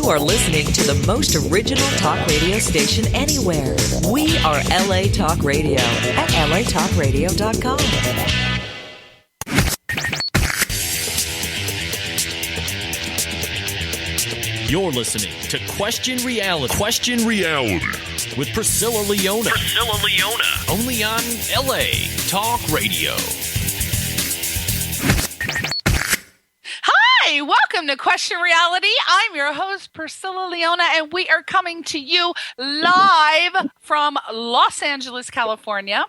are listening to the most original talk radio station anywhere. We are LA Talk Radio at latalkradio.com. You're listening to Question Reality. Question Reality with Priscilla Leona. Priscilla Leona. Only on LA Talk Radio. Hi, welcome to Question Reality. I'm your host, Priscilla Leona, and we are coming to you live from Los Angeles, California.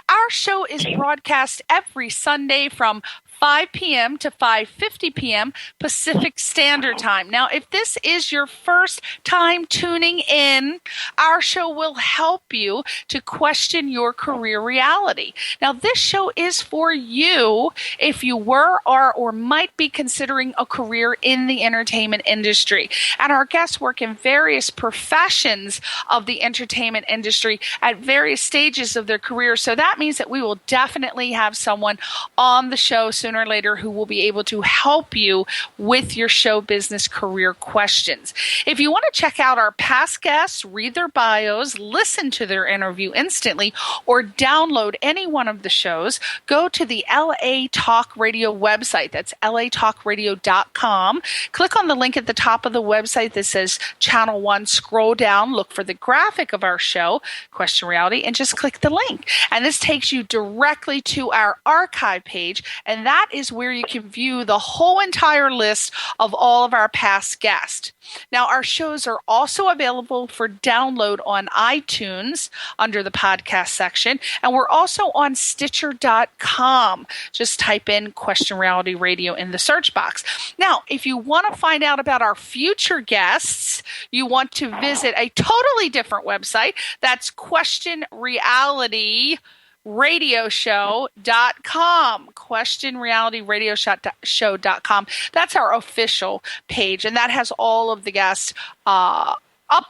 Our show is broadcast every Sunday from 5 p.m. to 5:50 p.m. Pacific Standard Time. Now, if this is your first time tuning in, our show will help you to question your career reality. Now, this show is for you if you were or might be considering a career in the entertainment industry. And our guests work in various professions of the entertainment industry at various stages of their career. So that means that we will definitely have someone on the show sooner or later who will be able to help you with your show business career questions. If you want to check out our past guests, read their bios, listen to their interview instantly, or download any one of the shows, go to the LA Talk Radio website. That's latalkradio.com. Click on the link at the top of the website that says Channel 1. Scroll down, look for the graphic of our show, Question Reality, and just click the link. And this takes you directly to our archive page, and that is where you can view the whole entire list of all of our past guests. Now, our shows are also available for download on iTunes under the podcast section, and we're also on Stitcher.com. Just type in Question Reality Radio in the search box. Now, if you want to find out about our future guests, you want to visit a totally different website. That's Question Reality radioshow.com, questionrealityradioshow.com. That's our official page, and that has all of the guests up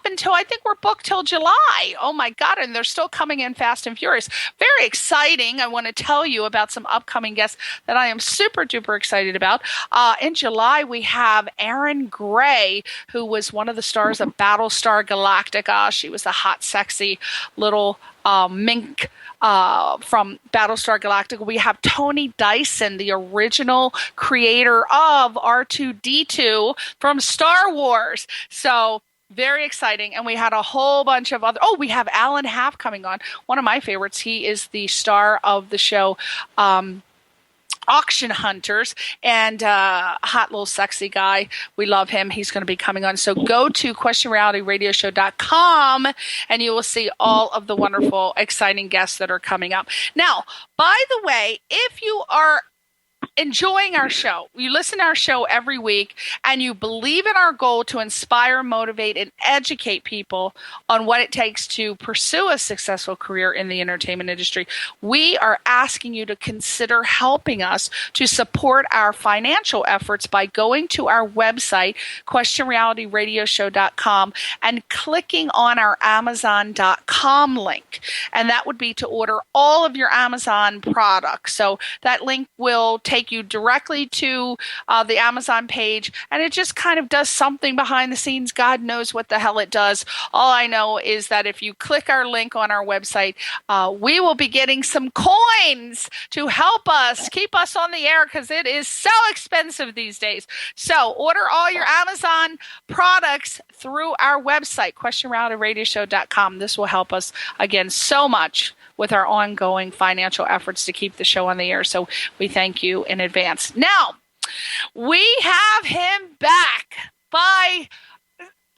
until I think we're booked till July. Oh my God, and they're still coming in fast and furious. Very exciting. I want to tell you about some upcoming guests that I am super duper excited about. In July, we have Erin Gray, who was one of the stars of Battlestar Galactica. She was the hot, sexy little mink from Battlestar Galactica. We have Tony Dyson, the original creator of R2-D2 from Star Wars. So very exciting. And we had a whole bunch of other, we have Alan Haff coming on. One of my favorites. He is the star of the show Auction Hunters, and hot little sexy guy. We love him. He's going to be coming on. So go to questionrealityradioshow.com and you will see all of the wonderful, exciting guests that are coming up. Now, by the way, if you are enjoying our show, you listen to our show every week, and you believe in our goal to inspire, motivate, and educate people on what it takes to pursue a successful career in the entertainment industry, we are asking you to consider helping us to support our financial efforts by going to our website, questionrealityradioshow.com, and clicking on our Amazon.com link. And that would be to order all of your Amazon products. So that link will take you directly to the Amazon page, and it just kind of does something behind the scenes. God knows what the hell it does. All I know is that if you click our link on our website, we will be getting some coins to help us keep us on the air, because it is so expensive these days. So order all your Amazon products through our website, questionrealityradioshow.com. This will help us, again, so much with our ongoing financial efforts to keep the show on the air. So we thank you in advance. Now, we have him back by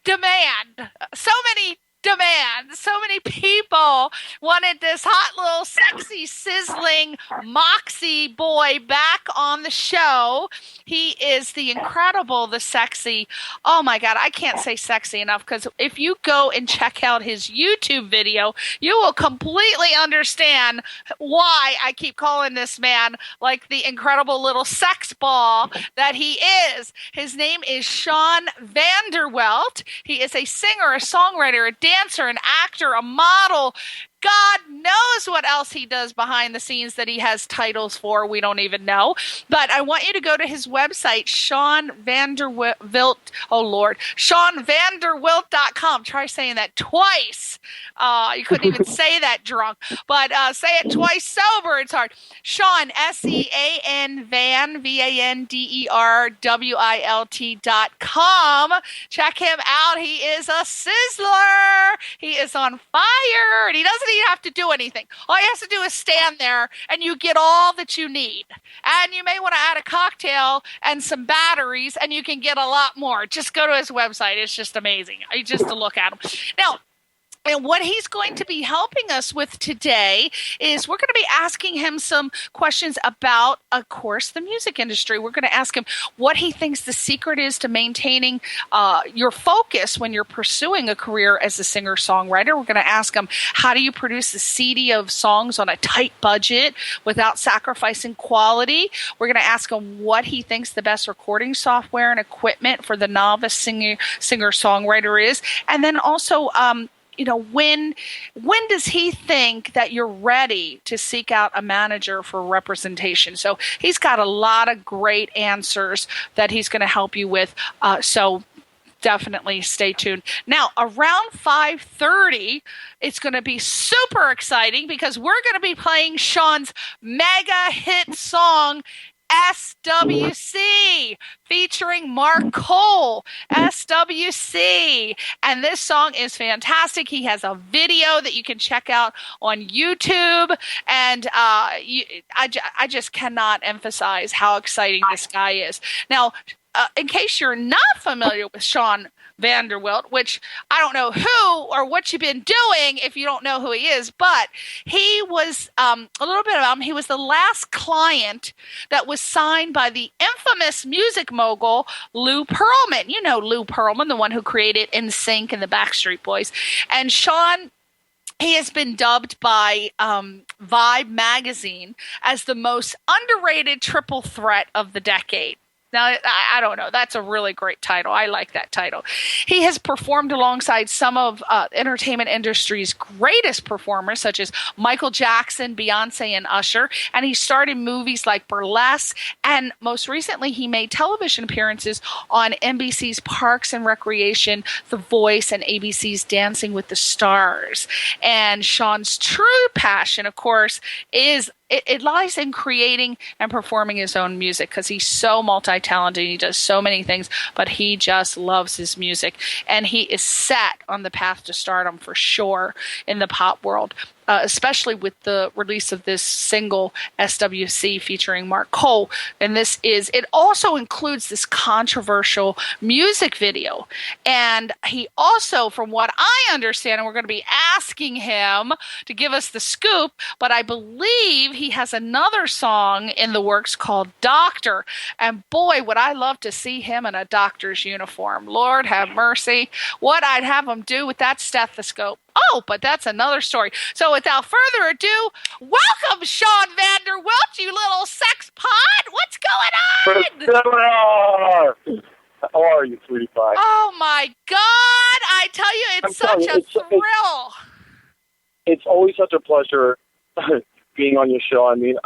demand. So many demands. So many people wanted this hot little sexy sizzling moxie boy back on the show. He is the incredible, the sexy. Oh my God, I can't say sexy enough, because if you go and check out his YouTube video, you will completely understand why I keep calling this man like the incredible little sex ball that he is. His name is Sean Vanderwelt. He is a singer, a songwriter, a dancer, an actor, a model. God knows what else he does behind the scenes that he has titles for. We don't even know. But I want you to go to his website, SeanVanderwilt.com. Try saying that twice. You couldn't even say that drunk, but say it twice sober. It's hard. Sean, SEAN Van, VANDERWILT.com. Check him out. He is a sizzler. He is on fire, and he doesn't even have to do anything. All he has to do is stand there, and you get all that you need. And you may want to add a cocktail and some batteries, and you can get a lot more. Just go to his website. It's just amazing. Just to look at him. Now, and what he's going to be helping us with today is we're going to be asking him some questions about, of course, the music industry. We're going to ask him what he thinks the secret is to maintaining your focus when you're pursuing a career as a singer-songwriter. We're going to ask him, how do you produce a CD of songs on a tight budget without sacrificing quality? We're going to ask him what he thinks the best recording software and equipment for the novice singer-songwriter is. And then also, when does he think that you're ready to seek out a manager for representation? So he's got a lot of great answers that he's going to help you with. So definitely stay tuned. Now, around 5:30, it's going to be super exciting because we're going to be playing Sean's mega hit song, SWC, featuring Mark Cole, SWC. And this song is fantastic. He has a video that you can check out on YouTube. And I just cannot emphasize how exciting this guy is. Now, in case you're not familiar with Sean Vanderwilt, which I don't know who or what you've been doing if you don't know who he is, but he was, a little bit about him, he was the last client that was signed by the infamous music mogul Lou Pearlman. You know Lou Pearlman, the one who created NSYNC and the Backstreet Boys. And Sean, he has been dubbed by Vibe magazine as the most underrated triple threat of the decade. Now, I don't know. That's a really great title. I like that title. He has performed alongside some of entertainment industry's greatest performers, such as Michael Jackson, Beyonce, and Usher. And he starred in movies like Burlesque. And most recently, he made television appearances on NBC's Parks and Recreation, The Voice, and ABC's Dancing with the Stars. And Sean's true passion, of course, is it lies in creating and performing his own music because he's so multi-talented. He does so many things, but he just loves his music. And he is set on the path to stardom for sure in the pop world, especially with the release of this single, SWC, featuring Mark Cole. And it also includes this controversial music video. And he also, from what I understand, and we're going to be asking him to give us the scoop, but I believe he has another song in the works called Doctor. And boy, would I love to see him in a doctor's uniform. Lord have mercy. What I'd have him do with that stethoscope. Oh, but that's another story. So without further ado, welcome, Sean Vanderwilt, you little sex pod. What's going on? Priscilla! How are you, sweetie pie? Oh, my God. I tell you, it's such a thrill. It's always such a pleasure being on your show. I mean,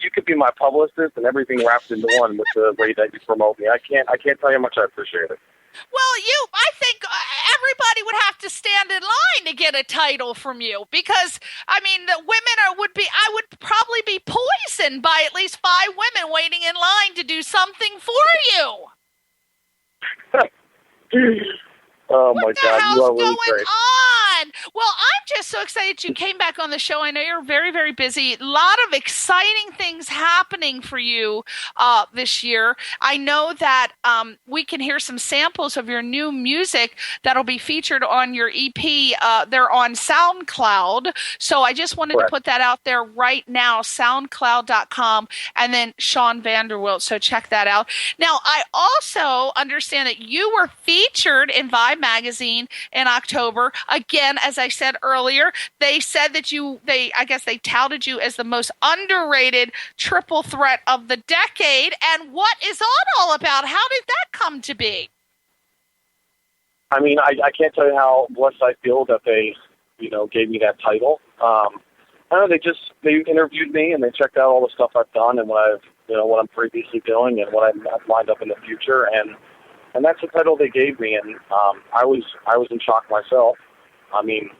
you could be my publicist and everything wrapped into one with the way that you promote me. I can't tell you how much I appreciate it. Well, I think everybody would have to stand in line to get a title from you because, I mean, the women I would probably be poisoned by at least 5 women waiting in line to do something for you. Oh, my God, you are really great. On? Well, I'm just so excited you came back on the show. I know you're very, very busy. A lot of exciting things happening for you this year. I know that we can hear some samples of your new music that'll be featured on your EP. They're on SoundCloud. So I just wanted to put that out there right now, soundcloud.com, and then Sean Vanderwilt. So check that out. Now, I also understand that you were featured in Vibe magazine in October. Again, as I said earlier, they said that I guess they touted you as the most underrated triple threat of the decade. And what is that all about? How did that come to be? I mean, I can't tell you how blessed I feel that they gave me that title. I don't know, they interviewed me and they checked out all the stuff I've done and what I'm previously doing and what I've lined up in the future, and that's the title they gave me, and I was in shock myself. I mean,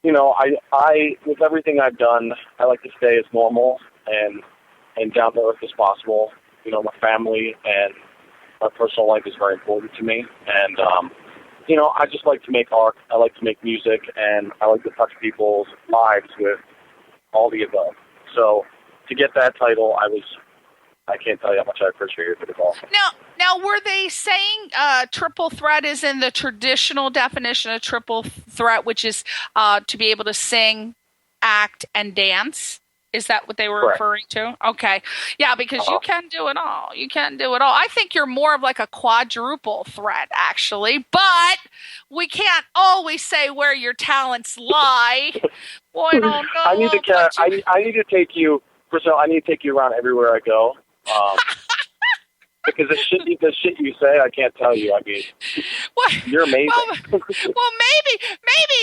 I with everything I've done, I like to stay as normal and down to earth as possible. My family and my personal life is very important to me, and I just like to make art. I like to make music, and I like to touch people's lives with all the above. So to get that title, I can't tell you how much I appreciated it at all. Now, were they saying triple threat is in the traditional definition of triple threat, which is to be able to sing, act, and dance? Is that what they were Correct. referring to? Okay. Yeah, because you can do it all. You can do it all. I think you're more of like a quadruple threat, actually. But we can't always say where your talents lie. Boy, I don't know. I need to take you, Priscilla, I need to take you around everywhere I go. Because the shit you say, I can't tell you. I mean, you're amazing. Well, maybe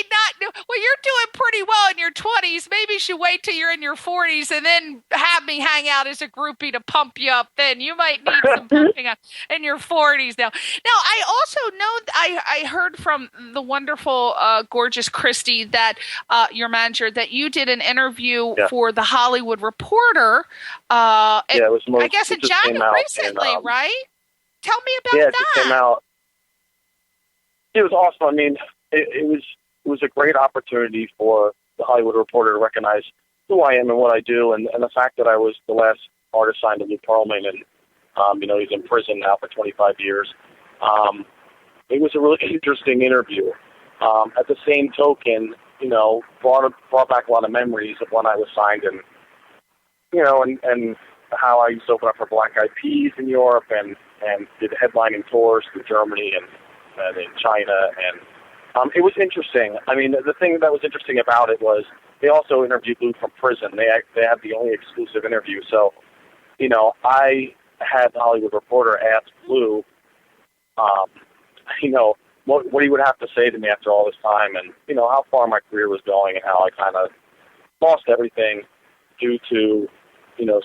not. Well, you're doing pretty well in your 20s. Maybe you should wait till you're in your 40s and then have me hang out as a groupie to pump you up. Then you might need some pumping up in your 40s now. Now, I also know I heard from the wonderful, gorgeous Christy, that your manager, that you did an interview for the Hollywood Reporter. It was I guess in January recently, right? Tell me about that. Yeah, it just came out. It was awesome. I mean, it was a great opportunity for the Hollywood Reporter to recognize who I am and what I do, and the fact that I was the last artist signed to Lou Pearlman, and he's in prison now for 25 years. It was a really interesting interview. At the same token, brought back a lot of memories of when I was signed, and and how I used to open up for Black Eyed Peas in Europe and did headlining tours through Germany and in China. And it was interesting. I mean, the thing that was interesting about it was they also interviewed Lou from prison. They had the only exclusive interview. So, I had the Hollywood Reporter ask Lou, what he would have to say to me after all this time, and, how far my career was going and how I kind of lost everything due to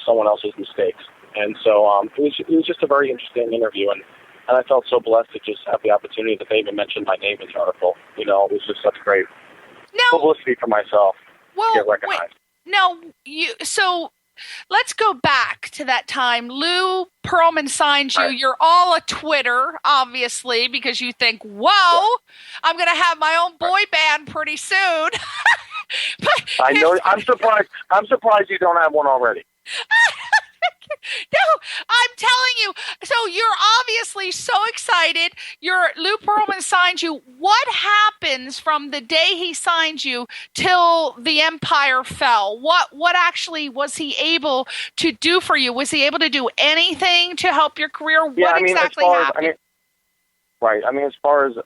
someone else's mistakes. And so it was just a very interesting interview, and I felt so blessed to just have the opportunity that they even mentioned my name in the article. It was just such great publicity for myself to get recognized. So let's go back to that time. Lou Pearlman signed you. Right. You're all a Twitter, obviously, because you think, whoa, I'm going to have my own boy band pretty soon. I know. I'm surprised you don't have one already. No, I'm telling you. So you're obviously so excited. Lou Pearlman signed you. What happens from the day he signed you till the empire fell? What actually was he able to do for you? Was he able to do anything to help your career? What exactly happened? As far as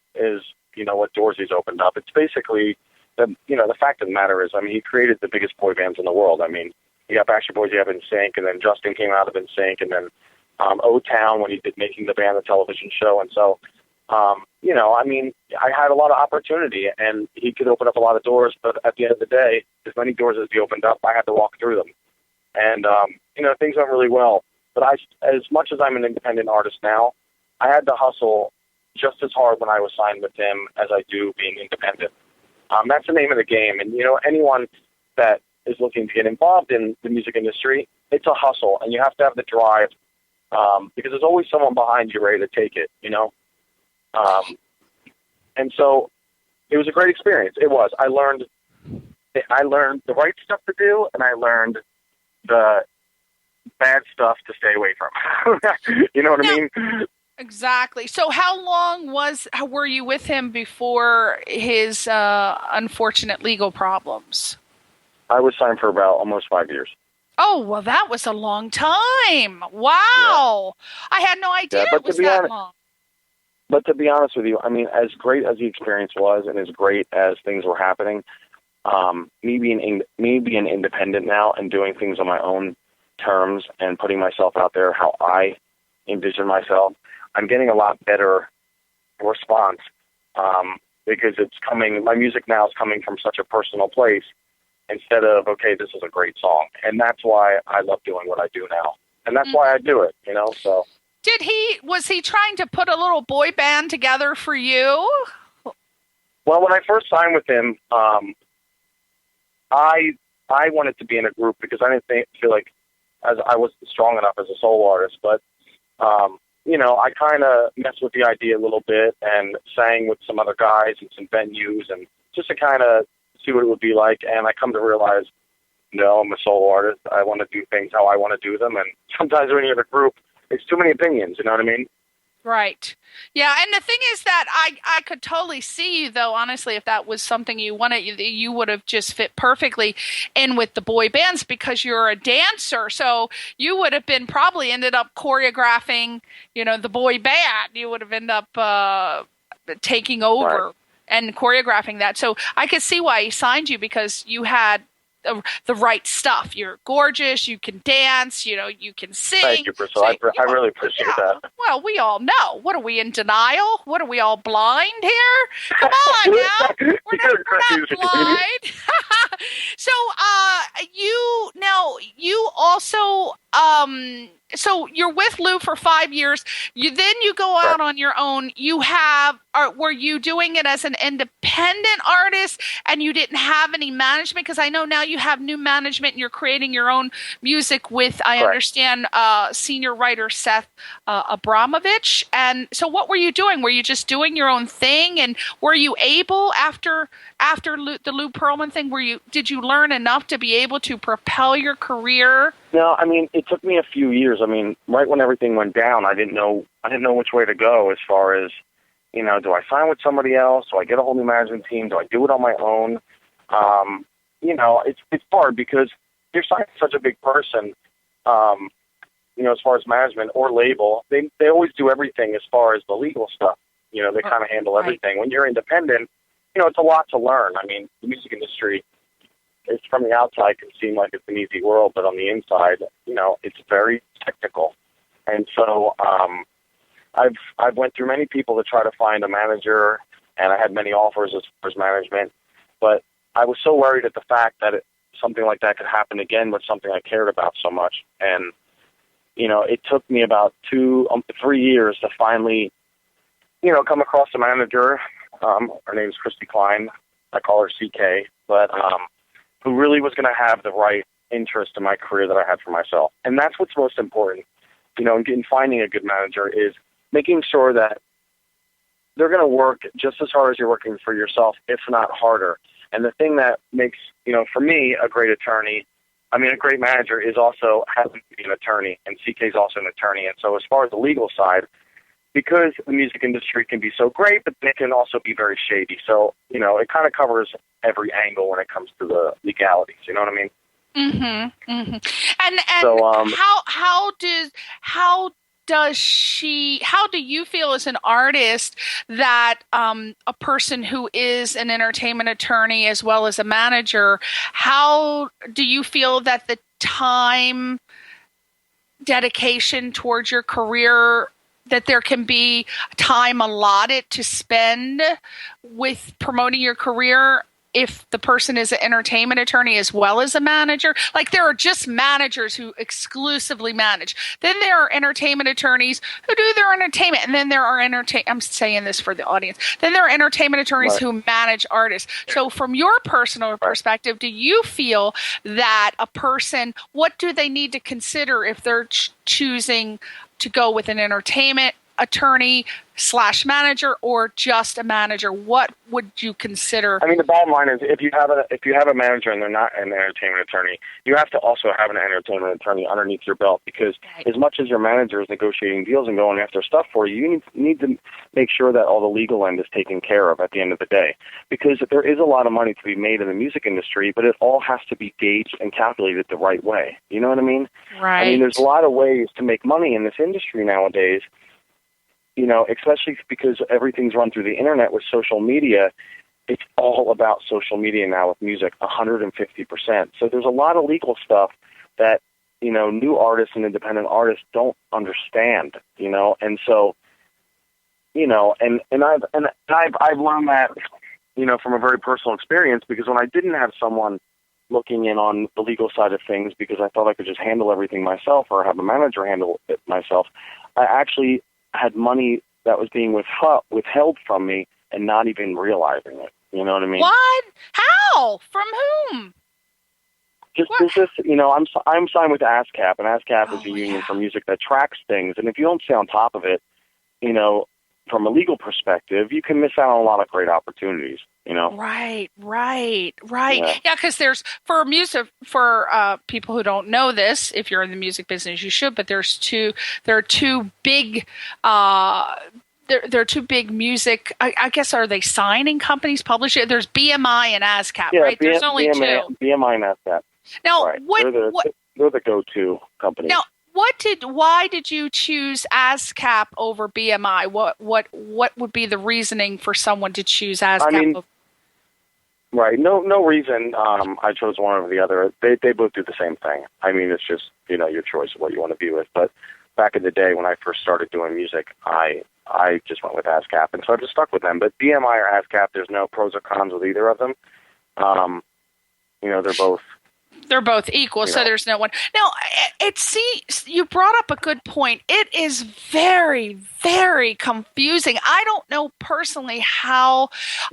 what doors he's opened up, it's basically the fact of the matter is, he created the biggest boy bands in the world. You got Backstreet Boys, you have NSYNC, and then Justin came out of NSYNC, and then O-Town when he did Making the Band, the television show. And so, I had a lot of opportunity, and he could open up a lot of doors, but at the end of the day, as many doors as he opened up, I had to walk through them. And, things went really well. But as much as I'm an independent artist now, I had to hustle just as hard when I was signed with him as I do being independent. That's the name of the game. And, anyone that is looking to get involved in the music industry, it's a hustle, and you have to have the drive, because there's always someone behind you ready to take it, and so it was a great experience. It was. I learned the right stuff to do, and I learned the bad stuff to stay away from. You know what I mean? Exactly. So how long were you with him before his unfortunate legal problems? I was signed for about almost 5 years. Oh, well, that was a long time. Wow. Yeah. I had no idea it was that long. But to be honest with you, as great as the experience was and as great as things were happening, me being independent now and doing things on my own terms and putting myself out there how I envision myself, I'm getting a lot better response because my music now is coming from such a personal place instead of, okay, this is a great song. And that's why I love doing what I do now. And that's why I do it, so. Was he trying to put a little boy band together for you? Well, when I first signed with him, I wanted to be in a group because I didn't feel like as I was strong enough as a solo artist. But, I kind of messed with the idea a little bit and sang with some other guys in some venues and just to kind of see what it would be like. And I come to realize, no, I'm a solo artist. I want to do things how I want to do them. And sometimes when you're in a group, it's too many opinions, you know what I mean? Right. Yeah, and the thing is that I could totally see you, though, honestly, if that was something you wanted, you would have just fit perfectly in with the boy bands because you're a dancer. So you would have probably ended up choreographing, the boy band. You would have ended up taking over and choreographing that. So I could see why he signed you because you had the right stuff. You're gorgeous. You can dance. You can sing. Thank you, Priscilla. I really appreciate that. Well, we all know. What are we in denial? What are we all blind here? Come on now. We're not blind. So, you also, so you're with Lou for 5 years. You go out on your own. Were you doing it as an independent artist and you didn't have any management? Because I know now you have new management and you're creating your own music with, I understand, senior writer Seth Abramovich. And so what were you doing? Were you just doing your own thing? And were you able, after the Lou Pearlman thing, did you learn enough to be able to propel your career? No, it took me a few years. Right when everything went down, I didn't know which way to go as far as, do I sign with somebody else? Do I get a whole new management team? Do I do it on my own? It's hard because you're signing such a big person, as far as management or label. They always do everything as far as the legal stuff. They kind of handle everything. When you're independent, it's a lot to learn. The music industry, it's from the outside can seem like it's an easy world, but on the inside, it's very technical. And so I've went through many people to try to find a manager, and I had many offers as far as management, but I was so worried at the fact that something like that could happen again with something I cared about so much. And, it took me about 3 years to finally, come across a manager. Her name is Christy Klein. I call her CK, but who really was going to have the right interest in my career that I had for myself. And that's what's most important, in finding a good manager is making sure that they're going to work just as hard as you're working for yourself, if not harder. And the thing that makes, for me, a great attorney, a great manager is also having to be an attorney, and CK is also an attorney. And so as far as the legal side, because the music industry can be so great, but it can also be very shady. So, it kind of covers every angle when it comes to the legalities. You know what I mean? Mm-hmm. Mm-hmm. And so, how do you feel as an artist that a person who is an entertainment attorney as well as a manager, how do you feel that the time dedication towards your career, that there can be time allotted to spend with promoting your career if the person is an entertainment attorney as well as a manager? Like, there are just managers who exclusively manage. Then there are entertainment attorneys who do their entertainment. And then there are I'm saying this for the audience. Then there are entertainment attorneys who manage artists. So from your personal perspective, do you feel that a person, what do they need to consider if they're choosing to go with an entertainment attorney / manager or just a manager? What would you consider? The bottom line is if you have a manager and they're not an entertainment attorney, you have to also have an entertainment attorney underneath your belt, because as much as your manager is negotiating deals and going after stuff for you, you need to make sure that all the legal end is taken care of at the end of the day, because there is a lot of money to be made in the music industry, but it all has to be gauged and calculated the right way. You know what I mean? Right. There's a lot of ways to make money in this industry nowadays, especially because everything's run through the internet with social media. It's all about social media now with music, 150%. So there's a lot of legal stuff that, new artists and independent artists don't understand, and so, and I've learned that from a very personal experience, because when I didn't have someone looking in on the legal side of things because I thought I could just handle everything myself or have a manager handle it myself, I actually had money that was being withheld from me and not even realizing it. You know what I mean? What? How? From whom? Just business, I'm signed with ASCAP, and ASCAP is a union for music that tracks things. And if you don't stay on top of it, from a legal perspective, you can miss out on a lot of great opportunities. Right. Yeah, because there's for people who don't know this. If you're in the music business, you should. But there are two big. There are two big music. I guess are they signing companies, publishing? There's BMI and ASCAP, right? There's only two. BMI and ASCAP. Now, right. They're the go-to companies. Now, why did you choose ASCAP over BMI? What would be the reasoning for someone to choose ASCAP? Right. No reason. I chose one over the other. They both do the same thing. It's just your choice of what you want to be with. But back in the day when I first started doing music, I just went with ASCAP, and so I just stuck with them. But BMI or ASCAP, there's no pros or cons with either of them. They're both equal, so there's no one. Now, you brought up a good point. It is very, very confusing. I don't know personally how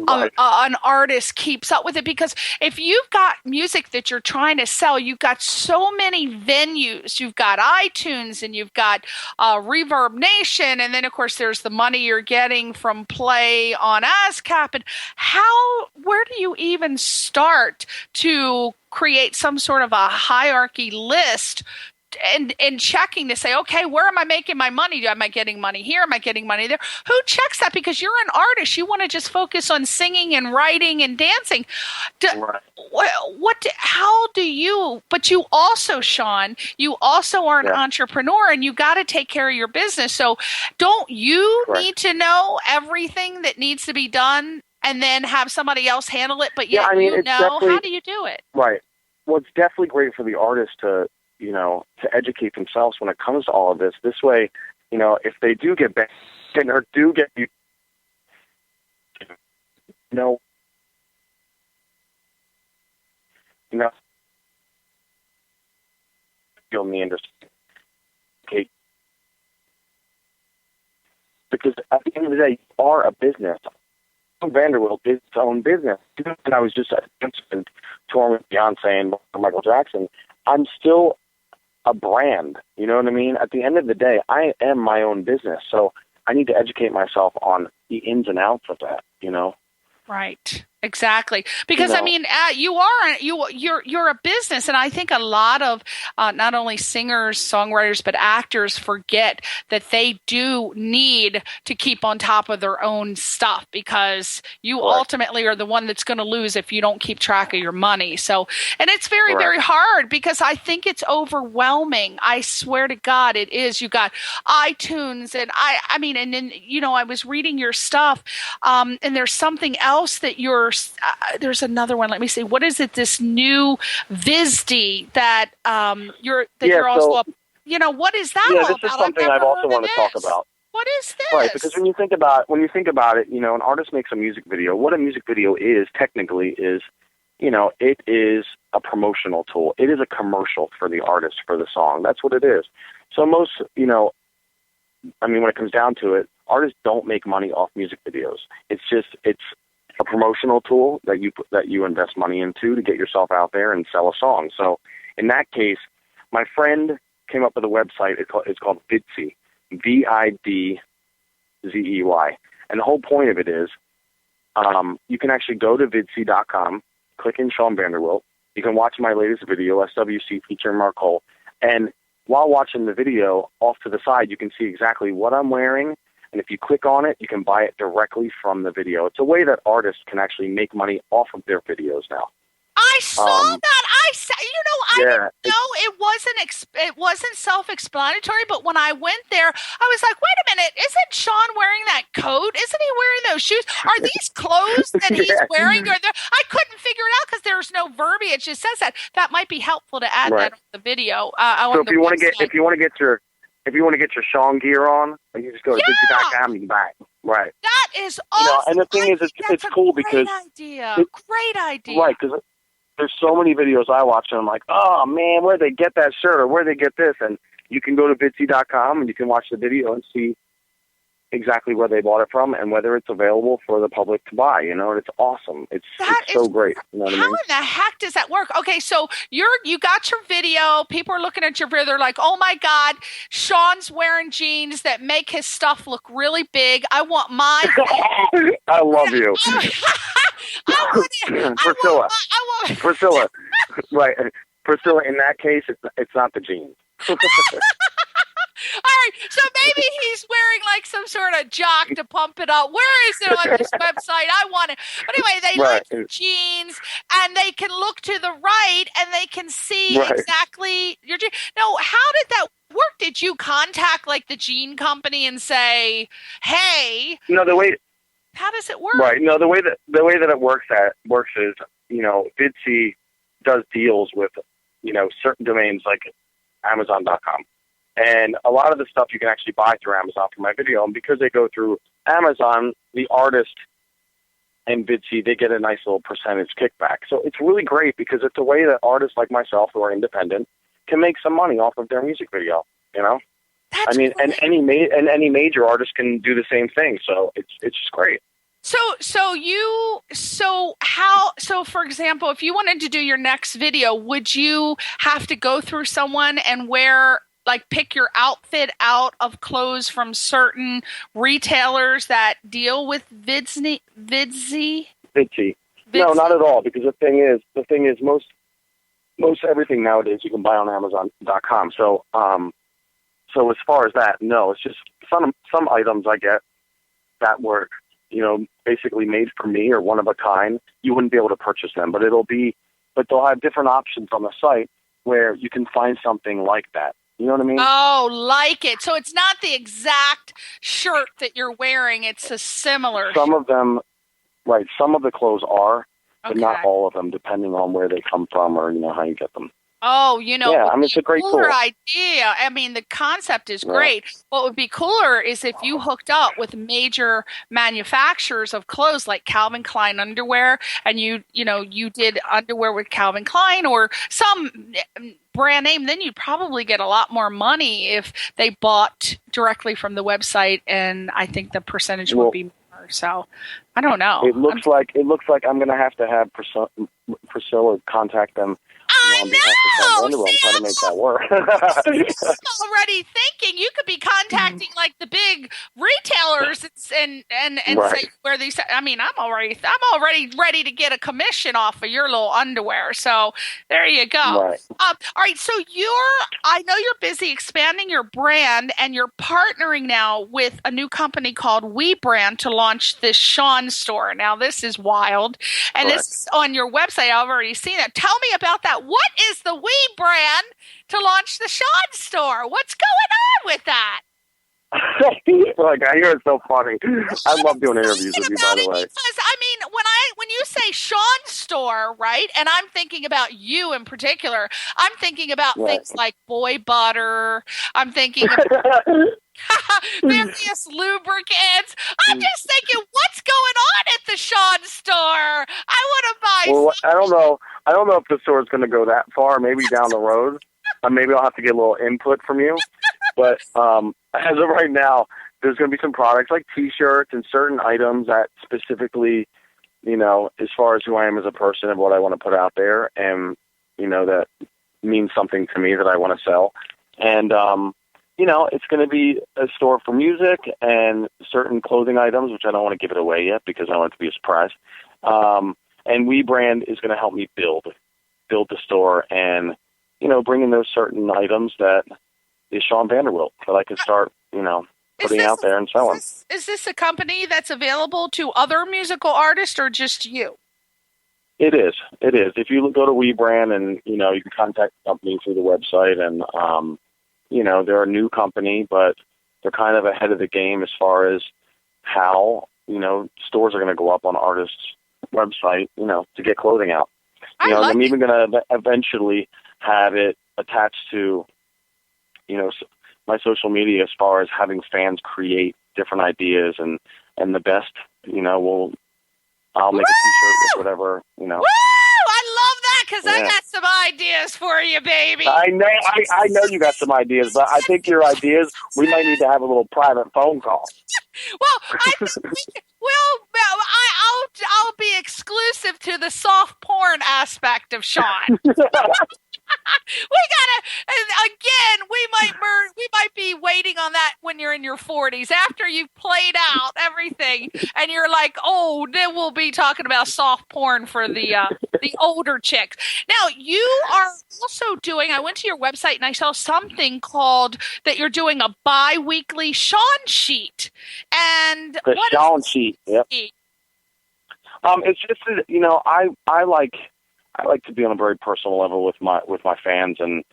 an artist keeps up with it, because if you've got music that you're trying to sell, you've got so many venues. You've got iTunes, and you've got Reverb Nation, and then, of course, there's the money you're getting from play on ASCAP. And where do you even start to create some sort of a hierarchy list and checking to say, okay, where am I making my money? Am I getting money here? Am I getting money there? Who checks that? Because you're an artist. You want to just focus on singing and writing and dancing. How do you, but you also, Sean, you also are an entrepreneur, and you got to take care of your business. So don't you need to know everything that needs to be done and then have somebody else handle it, but how do you do it? Right. Well, it's definitely great for the artist to educate themselves when it comes to all of this. This way, if they do get back or do get feel in the industry. Okay. Because at the end of the day, you are a business. Vanderbilt is its own business. And I was just touring with Beyonce and Michael Jackson. I'm still a brand. You know what I mean? At the end of the day, I am my own business. So I need to educate myself on the ins and outs of that, Right. Exactly. Because you're a business, and I think a lot of not only singers, songwriters, but actors forget that they do need to keep on top of their own stuff, because you ultimately are the one that's going to lose if you don't keep track of your money. So, and it's very, very hard, because I think it's overwhelming. I swear to God, it is. You got iTunes, and and then I was reading your stuff, and there's something else that there's another one. Let me see. What is it? This new VISD that you're also. What is that all about? This is something I've also wanted to talk about. What is this? Right, because when you think about it, an artist makes a music video. What a music video is technically is, it is a promotional tool. It is a commercial for the artist, for the song. That's what it is. So most, when it comes down to it, artists don't make money off music videos. It's a promotional tool that you invest money into to get yourself out there and sell a song. So in that case, my friend came up with a website. It's called Vidzey, Vidzey. And the whole point of it is you can actually go to vidsey.com, click in Sean Vanderwilt. You can watch my latest video, SWC featuring Mark Cole. And while watching the video, off to the side, you can see exactly what I'm wearing. And if you click on it, you can buy it directly from the video. It's a way that artists can actually make money off of their videos now. I saw that. I didn't know it wasn't self-explanatory, but when I went there, I was like, wait a minute, isn't Sean wearing that coat? Isn't he wearing those shoes? Are these clothes that he's wearing? I couldn't figure it out because there's no verbiage. It just says that. That might be helpful to add that on the video. So if you want to get your Sean gear on, you just go to Vidsey.com and you can buy it. Right. That is awesome. And the thing is, it's cool because great idea. Right, because there's so many videos I watch, and I'm like, oh man, where'd they get that shirt, or where'd they get this? And you can go to Vitsy.com and you can watch the video and see exactly where they bought it from and whether it's available for the public to buy, and it's awesome. It's so great. You know what I mean? How in the heck does that work? Okay, so you got your video, people are looking at your video, they're like, oh my God, Sean's wearing jeans that make his stuff look really big. I want mine. I love you. Priscilla. Right. Priscilla, in that case, it's not the jeans. All right, so maybe he's wearing like some sort of jock to pump it up. Where is it on this website? I want it. But anyway, they like jeans, and they can look to the right, and they can see exactly your jeans. Now, how did that work? Did you contact like the jean company and say, "Hey"? No, how does it work? Right. No, the way that it works is, Vidsy does deals with, certain domains like Amazon.com. And a lot of the stuff you can actually buy through Amazon for my video. And because they go through Amazon, the artist and Vidsy, they get a nice little percentage kickback. So it's really great because it's a way that artists like myself who are independent can make some money off of their music video, That's great. And any major artist can do the same thing. So it's just great. So for example, if you wanted to do your next video, would you have to go through someone and pick your outfit out of clothes from certain retailers that deal with Vidsy? No, not at all. Because the thing is, most everything nowadays you can buy on Amazon.com. So as far as that, no, it's just some items I get that were, basically made for me or one of a kind. You wouldn't be able to purchase them, but they'll have different options on the site where you can find something like that. You know what I mean? Oh, like it. So it's not the exact shirt that you're wearing. It's a similar. Some of them, right. Some of the clothes are, but not all of them, depending on where they come from or, how you get them. Oh, yeah, it's a great tool. idea. I mean, the concept is great. What would be cooler is if you hooked up with major manufacturers of clothes like Calvin Klein underwear, and you did underwear with Calvin Klein or some brand name. Then you'd probably get a lot more money if they bought directly from the website, and I think the percentage would be more. So, I don't know. It looks like I'm going to have Priscilla contact them. I know. I'm trying to make that work. I'm already thinking you could be contacting like the big retailers and say where these. I mean, I'm already ready to get a commission off of your little underwear. So there you go. Right. All right. So I know you're busy expanding your brand, and you're partnering now with a new company called WeBrand to launch this Sean store. Now this is wild, and this is on your website. I've already seen it. Tell me about that. What is the WeBrand to launch the Sean store? What's going on with that? I hear it's so funny. I love doing interviews with you, by the way. Because I mean, when you say Sean store, right, and I'm thinking about you in particular, I'm thinking about things like boy butter. I'm thinking about various lubricants. I'm just thinking, what's going on at the Sean store? I want to buy. Well, I don't know if the store is going to go that far. Maybe down the road. Maybe I'll have to get a little input from you. But as of right now, there's going to be some products like T-shirts and certain items that specifically, as far as who I am as a person and what I want to put out there, and that means something to me that I want to sell. And it's going to be a store for music and certain clothing items, which I don't want to give it away yet because I want it to be a surprise. And WeBrand is going to help me build the store and, bring in those certain items that is Sean Vanderwilt that I can start, putting out there and selling. Is this a company that's available to other musical artists or just you? It is. If you go to WeBrand and, you can contact the company through the website and, they're a new company, but they're kind of ahead of the game as far as how, stores are going to go up on artists' website, to get clothing out. I'm even going to eventually have it attached to, my social media as far as having fans create different ideas, and the best, I'll make a T-shirt with whatever, Woo! I love that, because I got some ideas for you, baby. I know you got some ideas, but I think your ideas, we might need to have a little private phone call. Well, I'll be exclusive to the soft porn aspect of Sean. We might be waiting on that when you're in your 40s, after you've played out everything, and you're like, oh, then we'll be talking about soft porn for the older chicks. Now, you are also doing, I went to your website and I saw something called that you're doing a bi-weekly Sean sheet. And the Sean sheet, yep. It's just, I like to be on a very personal level with my fans, and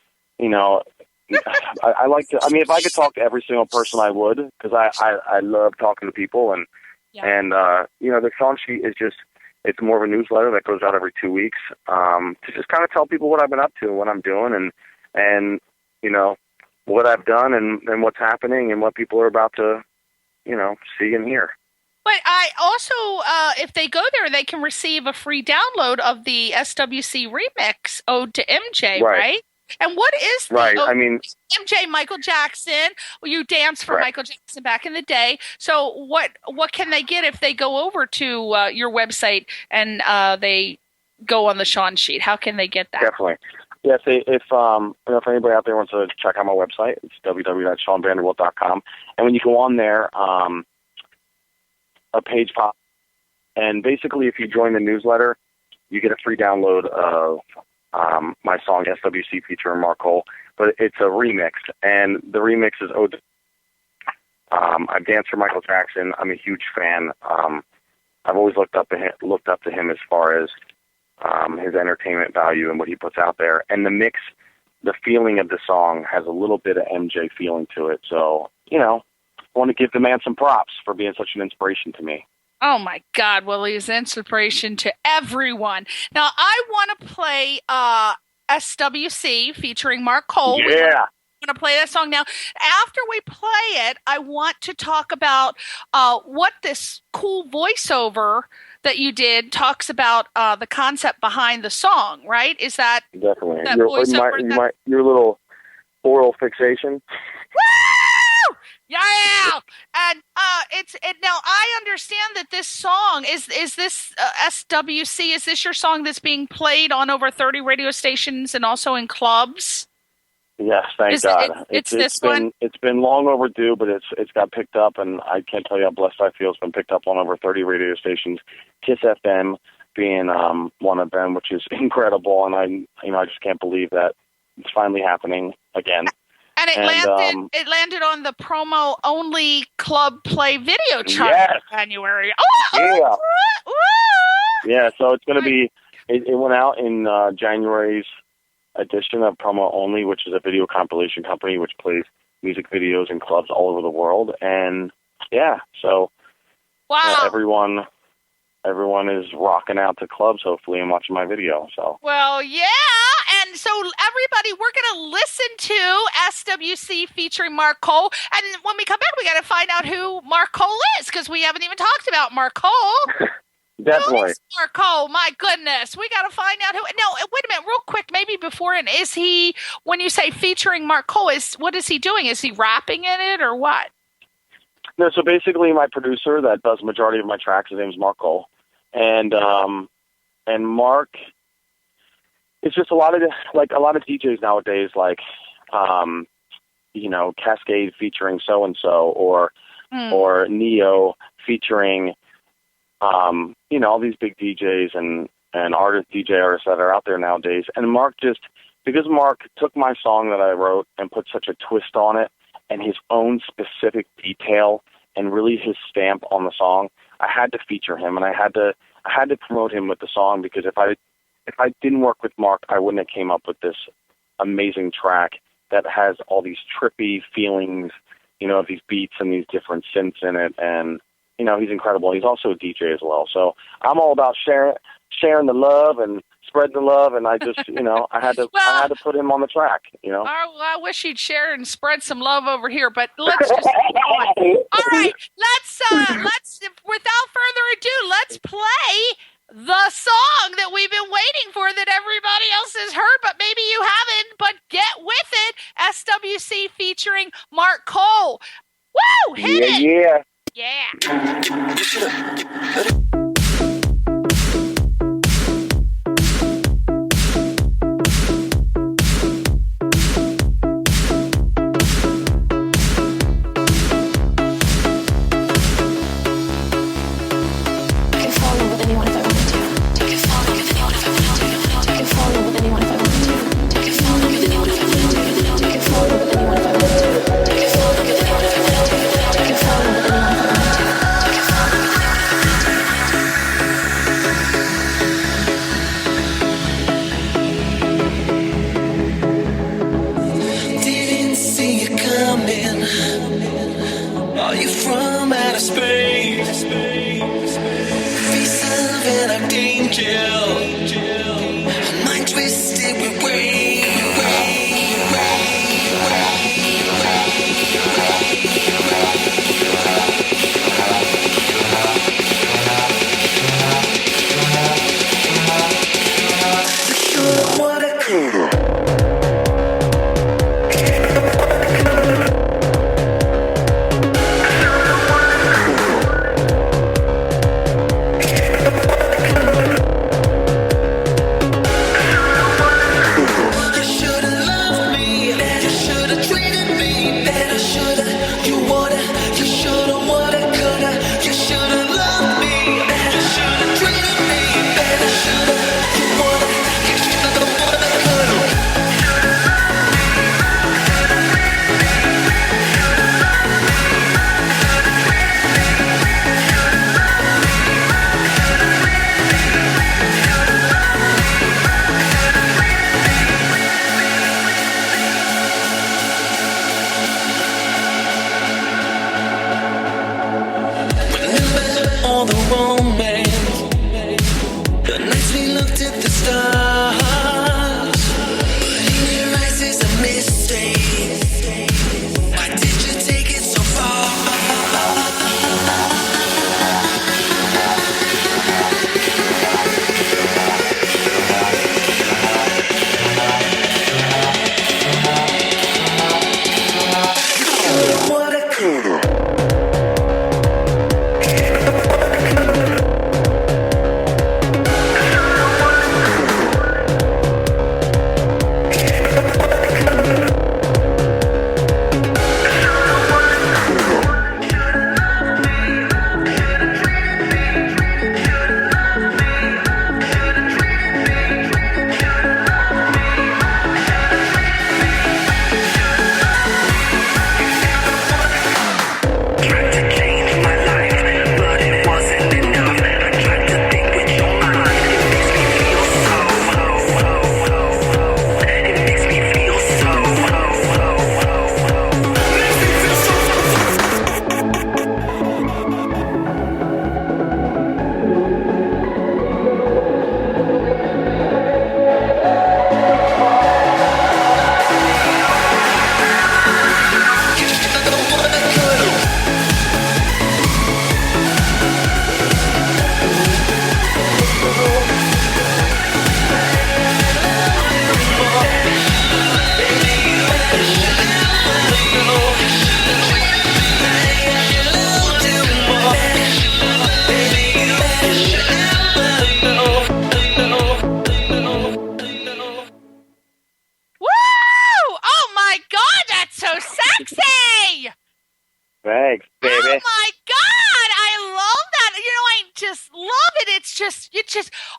I like to. I mean, if I could talk to every single person, I would, because I love talking to people, and the Sean sheet is just, it's more of a newsletter that goes out every 2 weeks to just kind of tell people what I've been up to, what I'm doing, and what I've done, and what's happening, and what people are about to see and hear. But I also, if they go there, they can receive a free download of the SWC remix Ode to MJ, right? And what is the Ode to MJ, Michael Jackson? Well, you danced for Michael Jackson back in the day. So what can they get if they go over to your website and they go on the Sean sheet? How can they get that? Definitely. Yes, if anybody out there wants to check out my website, it's www.seanvanderwilt.com. And when you go on there, a page pop, and basically if you join the newsletter, you get a free download of my song SWC featuring Mark Cole, but it's a remix, and the remix is Ode. I've danced for Michael Jackson. I'm a huge fan. I've always looked up to him as far as his entertainment value and what he puts out there, and the mix, the feeling of the song has a little bit of MJ feeling to it, so I want to give the man some props for being such an inspiration to me. Oh, my God. Well, he's inspiration to everyone. Now, I want to play SWC featuring Mark Cole. Yeah. I'm going to play that song now. After we play it, I want to talk about what this cool voiceover that you did talks about, the concept behind the song, right? Is that definitely that voiceover? Your little oral fixation. Woo! Yeah, and now I understand that this song is this SWC. Is this your song that's being played on over 30 radio stations and also in clubs? Yes, thank God. It's this one. It's been long overdue, but it's got picked up, and I can't tell you how blessed I feel. It's been picked up on over 30 radio stations. Kiss FM being one of them, which is incredible, and I just can't believe that it's finally happening again. And it landed on the promo only club play video chart in January. Yeah, so it's going to be. It went out in January's edition of Promo Only, which is a video compilation company which plays music videos in clubs all over the world. And so everyone is rocking out to clubs, hopefully, and watching my video. So and so everybody, we're going to listen to SWC featuring Mark Cole, and when we come back, we got to find out who Mark Cole is, because we haven't even talked about Mark Cole. Definitely. Who is Mark Cole? My goodness, we got to find out who. No, wait a minute, real quick, maybe before. And is he, when you say featuring Mark Cole, what is he doing? Is he rapping in it or what? No, so basically, my producer that does the majority of my tracks, his name is Mark Cole, and Mark. It's just a lot of DJs nowadays, like Cascade featuring so and so, or Neo featuring. All these big DJs and DJ artists that are out there nowadays. And Mark because Mark took my song that I wrote and put such a twist on it and his own specific detail and really his stamp on the song, I had to feature him, and I had to promote him with the song, because if I didn't work with Mark, I wouldn't have came up with this amazing track that has all these trippy feelings, these beats and these different synths in it, and he's incredible. He's also a DJ as well. So I'm all about sharing the love and spreading the love, and I just, I had to put him on the track, I wish he'd share and spread some love over here, but let's just all right, let's without further ado, let's play the song that we've been waiting for that everybody else has heard, but maybe you haven't, but get with it. SWC featuring Mark Cole. Woo! Hit it! Yeah. Thanks, baby. Oh my God, I love that. I just love it.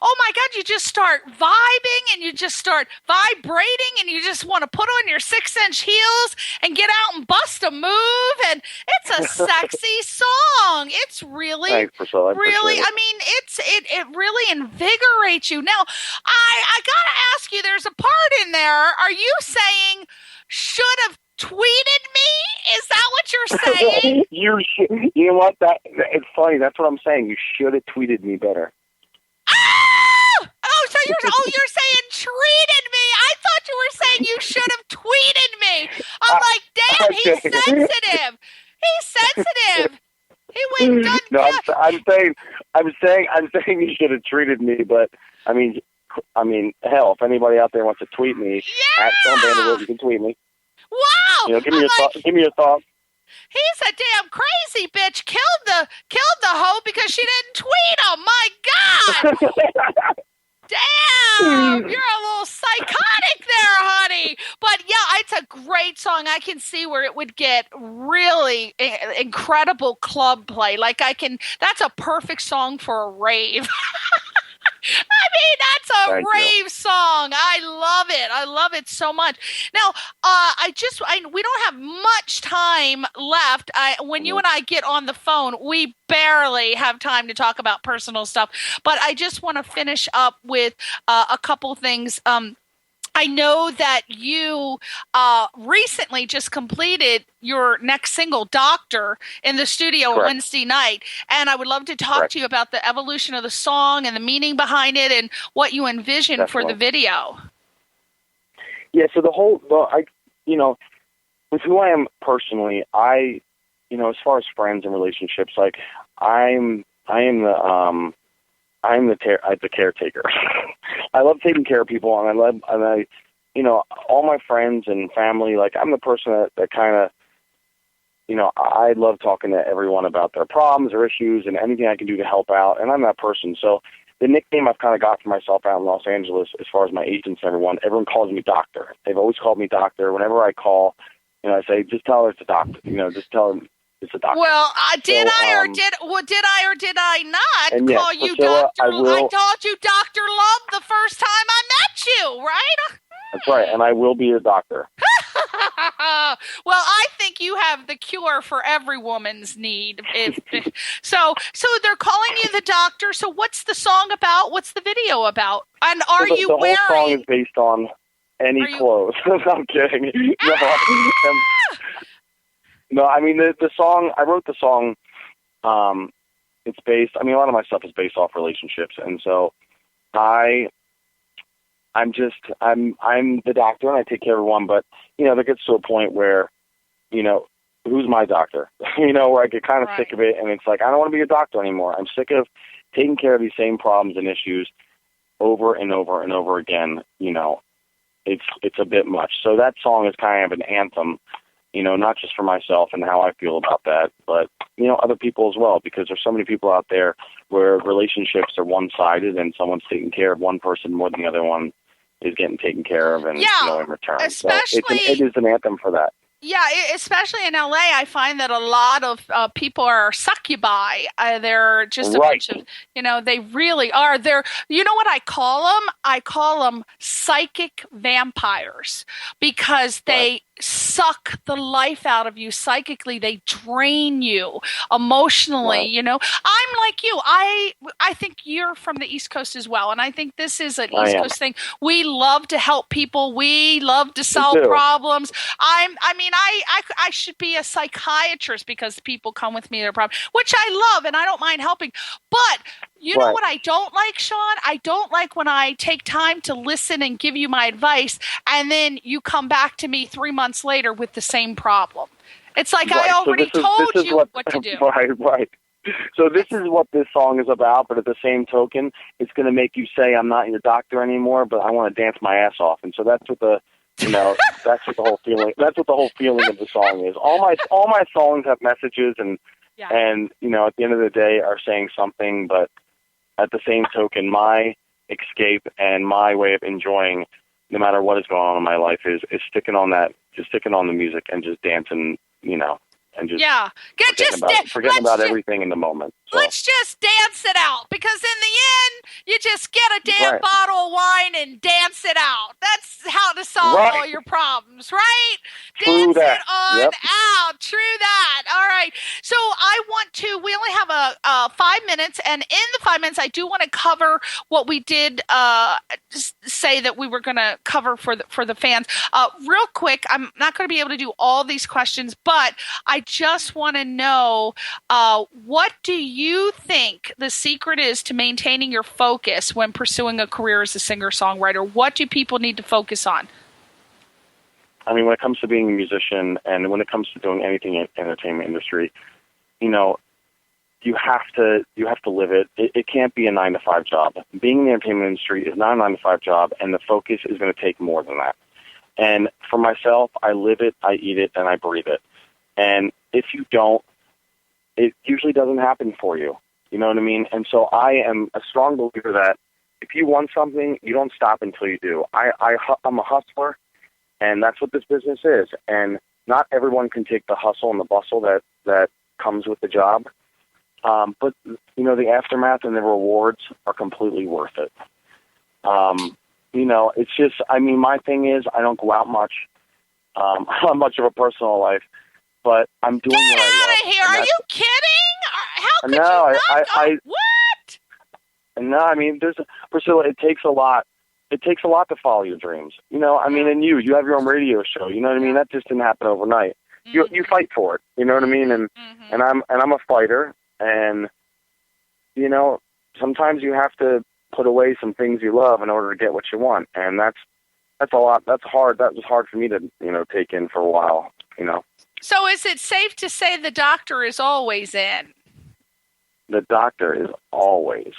Oh my God, you just start vibing and you just start vibrating and you just want to put on your 6-inch heels and get out and bust a move. And it's a sexy song. It's really, Thanks, Priscilla. it really invigorates you. Now, I gotta ask you, there's a part in there. Are you saying should have tweeted me? Is that what you're saying? You know what? It's funny. That's what I'm saying. You should have tweeted me better. Ah! you're saying treated me. I thought you were saying you should have tweeted me. I'm like, damn, he's sensitive. He's sensitive. He went done. No, I'm saying you should have treated me, but I mean, hell, if anybody out there wants to tweet me at Sean Vanderbilt, you can tweet me. Wow. Give me your thoughts. He's a damn crazy bitch. Killed the hoe because she didn't tweet him. My God. Damn, you're a little psychotic there, honey. But yeah, it's a great song. I can see where it would get really incredible club play. That's a perfect song for a rave. I mean, that's a rave song. I love it. I love it so much. Now, we don't have much time left. When you and I get on the phone, we barely have time to talk about personal stuff. But I just want to finish up with a couple things. I know that you recently just completed your next single, Doctor, in the studio Wednesday night. And I would love to talk to you about the evolution of the song and the meaning behind it and what you envision for the video. Yeah, so with who I am personally, as far as friends and relationships, I am the caretaker. I love taking care of people, and all my friends and family, I'm the person that kind of, I love talking to everyone about their problems or issues and anything I can do to help out, and I'm that person. So the nickname I've kind of got for myself out in Los Angeles, as far as my agents and everyone calls me Doctor. They've always called me Doctor. Whenever I call, I say, just tell her it's a doctor. Just tell them it's a doctor. Well, did I or did I not call you Priscilla, Doctor? I called you Dr. Love the first time I met you, right? That's right, and I will be a doctor. Well, I think you have the cure for every woman's need. So they're calling you the Doctor. So what's the song about? What's the video about? And are you wearing? The whole song is based on any clothes. I'm kidding. No, I mean the song. I wrote the song. It's based. I mean, a lot of my stuff is based off relationships, and so I'm the doctor and I take care of everyone. But there gets to a point where, who's my doctor? Where I get kind of sick of it, and it's like I don't want to be a doctor anymore. I'm sick of taking care of these same problems and issues over and over and over again. It's a bit much. So that song is kind of an anthem. Not just for myself and how I feel about that, but, other people as well, because there's so many people out there where relationships are one-sided and someone's taking care of one person more than the other one is getting taken care of and, in return. Especially, so it is an anthem for that. Yeah, especially in LA, I find that a lot of people are succubi. They're just a bunch of, they really are. They're, you know what I call them? I call them psychic vampires because they suck the life out of you psychically. They drain you emotionally. I'm like you. I think you're from the East Coast as well, and I think this is an East Coast thing. We love to help people. We love to solve problems. I should be a psychiatrist because people come with me their problems, which I love and I don't mind helping. But you know what I don't like, Sean? I don't like when I take time to listen and give you my advice, and then you come back to me 3 months later with the same problem. It's like I already told you what to do. Right. So this is what this song is about, but at the same token, it's going to make you say, I'm not your doctor anymore, but I want to dance my ass off. And so that's what that's what the whole feeling. That's what the whole feeling of the song is. All my songs have messages, and at the end of the day, are saying something. But at the same token, my escape and my way of enjoying, no matter what is going on in my life, is sticking on the music and just dancing, and just forgetting about everything in the moment. So. Let's just dance it out, because in the end, you just get a damn bottle of wine and dance it out. That's how to solve all your problems, right? True dance that. it on out. True that. All right. So we only have 5 minutes, and in the 5 minutes, I do want to cover what we did say that we were going to cover for the fans. Real quick, I'm not going to be able to do all these questions, but I just want to know, what do you think the secret is to maintaining your focus when pursuing a career as a singer-songwriter? What do people need to focus on? I mean, when it comes to being a musician and when it comes to doing anything in the entertainment industry, you have to live it. It can't be a 9-to-5 job. Being in the entertainment industry is not a 9-to-5 job, and the focus is going to take more than that. And for myself, I live it, I eat it, and I breathe it. And if you don't, it usually doesn't happen for you. You know what I mean? And so I am a strong believer that if you want something, you don't stop until you do. I'm a hustler, and that's what this business is. And not everyone can take the hustle and the bustle that comes with the job. But, the aftermath and the rewards are completely worth it. It's just, my thing is I don't go out much. I don't have much of a personal life, but I'm doing what I love. Get out of here. Are you kidding? How could you not? What? No, Priscilla, it takes a lot. It takes a lot to follow your dreams. And you have your own radio show. You know what I mean? That just didn't happen overnight. Mm-hmm. You fight for it. You know what I mean? And I'm a fighter. And sometimes you have to put away some things you love in order to get what you want. And that's a lot. That's hard. That was hard for me to take in for a while. So is it safe to say the doctor is always in? The doctor is always.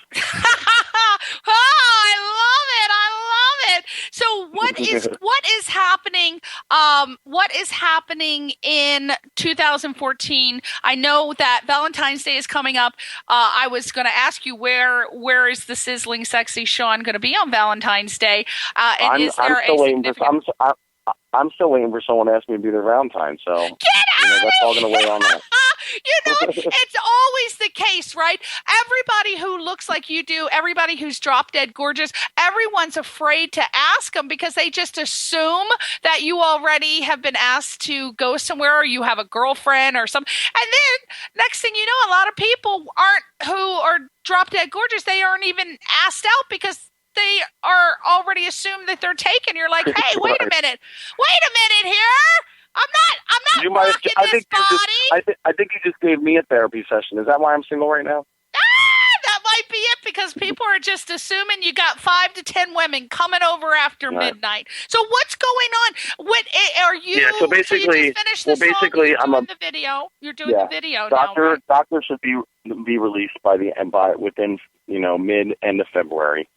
I love it. So what is happening? What is happening in 2014? I know that Valentine's Day is coming up. I was going to ask you where is the sizzling, sexy Sean going to be on Valentine's Day? I'm still waiting for someone to ask me to be their Valentine. So that's all going to weigh on that. It's always the case, right? Everybody who looks like you do, everybody who's drop dead gorgeous, everyone's afraid to ask them because they just assume that you already have been asked to go somewhere or you have a girlfriend or something. And then next thing you know, a lot of people who are drop dead gorgeous, they aren't even asked out because they are already assumed that they're taken. You're like, hey, wait a minute here. I'm not rocking this body. I think you just gave me a therapy session. Is that why I'm single right now? That might be it, because people are just assuming you got 5 to 10 women coming over after midnight. So what's going on? What are you? Yeah. So basically, you just basically, I'm the video. You're doing the video now. Right? Doctor should be released within mid end of February.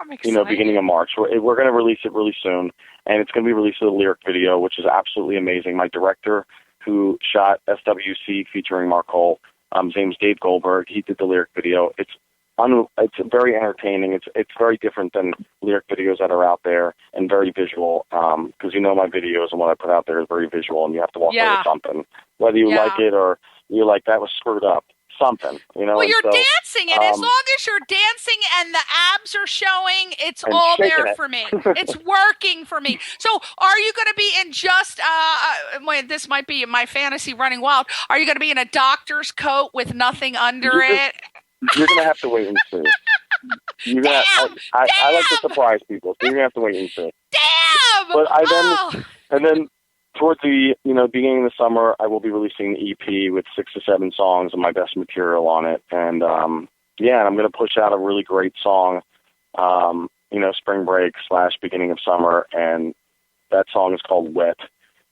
Beginning of March. We're going to release it really soon, and it's going to be released with a lyric video, which is absolutely amazing. My director, who shot SWC featuring Mark Cole, his name's Dave Goldberg. He did the lyric video. It's very entertaining. It's very different than lyric videos that are out there, and very visual. Because my videos and what I put out there is very visual, and you have to walk away with something, whether you like it or you're like, that was screwed up. Something, Well, you're dancing, and as long as you're dancing and the abs are showing, it's all there for me. It's working for me. So, are you going to be in just? This might be my fantasy running wild. Are you going to be in a doctor's coat with nothing under it? You're going to have to wait and see. I like to surprise people, so you're going to have to wait and see. Damn! And then. Towards the beginning of the summer, I will be releasing an EP with 6 to 7 songs of my best material on it, and I'm going to push out a really great song, spring break / beginning of summer, and that song is called Wet.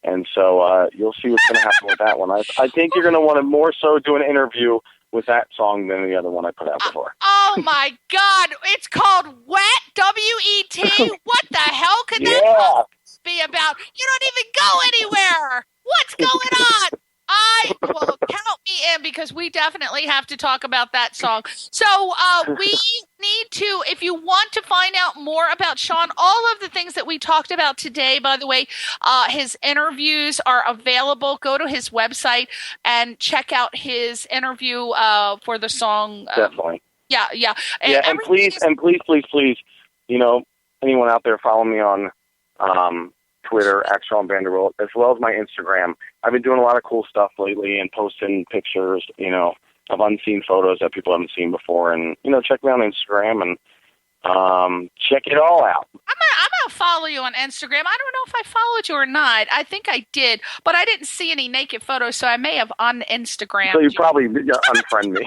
And so you'll see what's going to happen with that one. I think you're going to want to more so do an interview with that song than the other one I put out before. Oh my God! It's called Wet, WET. What the hell could that be about? You don't even go anywhere. What's going on? Well, count me in, because we definitely have to talk about that song. So we need to, if you want to find out more about Sean, all of the things that we talked about today, by the way, his interviews are available. Go to his website and check out his interview for the song. Definitely. Yeah. And please, anyone out there, follow me on Twitter, at Sean Vanderwilt, as well as my Instagram. I've been doing a lot of cool stuff lately and posting pictures, of unseen photos that people haven't seen before. And, check me on Instagram and check it all out. I'm gonna follow you on Instagram. I don't know if I followed you or not. I think I did, but I didn't see any naked photos, so I may have un-Instagrammed So you probably unfriend me.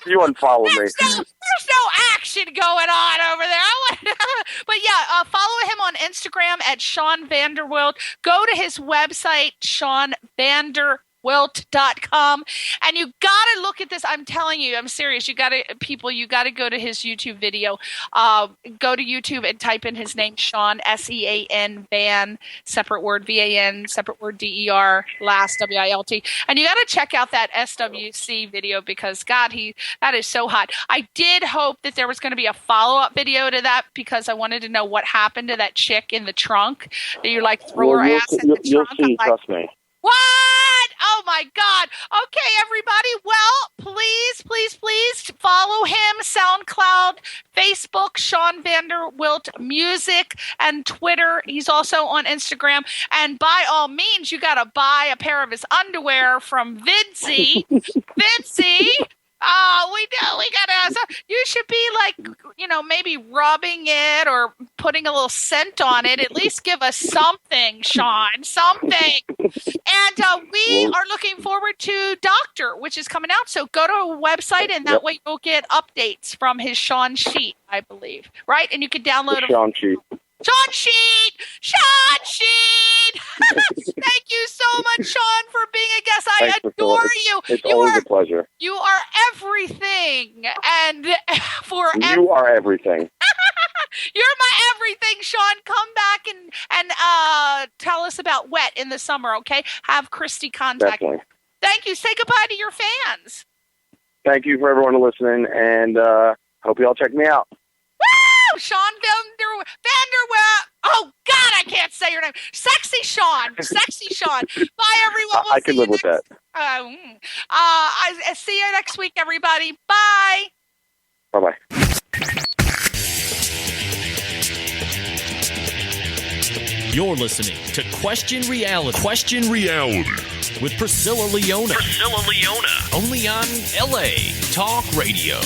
You unfollow me. There's no action going on over there. But yeah, follow him on Instagram at Sean Vanderwilt. Go to his website, SeanVanderwilt.com, and you gotta look at this. I'm telling you, I'm serious. You gotta go to his YouTube video. Go to YouTube and type in his name, Sean, SEAN, Van, separate word, VAN, separate word, DER, last, WILT, and you gotta check out that SWC video because God, that is so hot. I did hope that there was going to be a follow-up video to that because I wanted to know what happened to that chick in the trunk that you throw her ass in the trunk. You'll see, trust me. What? Oh my God. Okay, everybody. Well, please follow him. SoundCloud, Facebook, Sean Vanderwilt Music, and Twitter. He's also on Instagram. And by all means, you got to buy a pair of his underwear from Vidsy. Vidsy. We gotta. You should be maybe rubbing it or putting a little scent on it. At least give us something, Sean. Something. And we are looking forward to Doctor, which is coming out. So go to a website, and that way you'll get updates from his Sean sheet, I believe. Right? And you can download Sean sheet. Sean Sheet! Sean Sheet! Thank you so much, Sean, for being a guest. I adore you. It's always a pleasure. You are everything. And you are everything. You're my everything, Sean. Come back and tell us about Wet in the summer, okay? Have Christy contact you. Thank you. Say goodbye to your fans. Thank you for everyone listening, and hope you all check me out. Sean Vanderwilt. Oh, God, I can't say your name. Sexy Sean. Sexy Sean. Bye, everyone. I can live with that. I see you next week, everybody. Bye. Bye-bye. You're listening to Question Reality. Question Reality with Priscilla Leona. Only on LA Talk Radio.